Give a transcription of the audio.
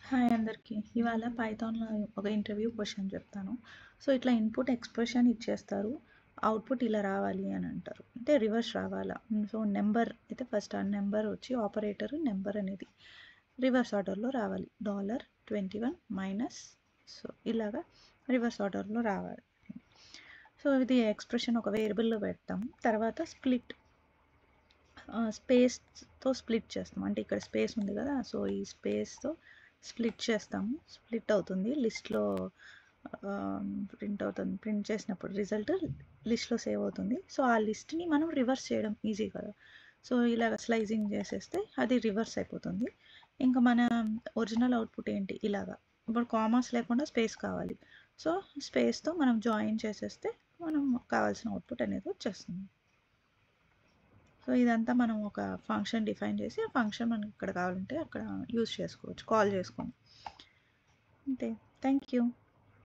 Hi అందరికీ. ఇవాళ పైథాన్‌లో ఒక ఇంటర్వ్యూ క్వెషన్ చెప్తాను. సో, ఇట్లా ఇన్‌పుట్ ఎక్స్‌ప్రెషన్ ఇచ్చేస్తారు. అవుట్‌పుట్ ఇలా రావాలి అని అంటారు. అంటే రివర్స్ రావాలా. సో, నెంబర్ అయితే ఫస్ట్ ఆ నెంబర్ వచ్చి ఆపరేటర్ నెంబర్ అనేది రివర్స్ ఆర్డర్‌లో రావాలి. $21 మైనస్ సో, ఇలాగా రివర్స్ ఆర్డర్‌లో రావాలి. సో, ఇది ఎక్స్‌ప్రెషన్ ఒక వేరియబుల్‌లో పెడతాం. తర్వాత స్పేస్‌తో స్ప్లిట్ చేస్తాం. అంటే ఇక్కడ స్పేస్ ఉంది కదా! సో, ఈ స్పేస్‌తో స్ప్లిట్ చేస్తాము. స్ప్లిట్ అవుతుంది. లిస్ట్‌లో ప్రింట్ అవుతుంది. ప్రింట్ చేసినప్పుడు రిజల్ట్ లిస్ట్‌లో సేవ్ అవుతుంది. సో, ఆ లిస్ట్‌ని మనం రివర్స్ చేయడం ఈజీ కదా! సో, ఇలాగ స్లైసింగ్ చేసేస్తే అది రివర్స్ అయిపోతుంది. ఇంకా మన ఒరిజినల్ అవుట్‌పుట్ ఏంటి ఇలాగా. ఇప్పుడు కామాస్ లేకుండా స్పేస్ కావాలి. సో, స్పేస్‌తో మనం జాయిన్ చేసేస్తే మనం కావాల్సిన అవుట్‌పుట్ అనేది వచ్చేస్తుంది. సో, ఇదంతా మనం ఒక ఫంక్షన్ డిఫైన్ చేసి, ఆ ఫంక్షన్ మనకి ఇక్కడ కావాలంటే అక్కడ యూజ్ చేసుకోవచ్చు. కాల్ చేసుకొని. అంతే. Thank you.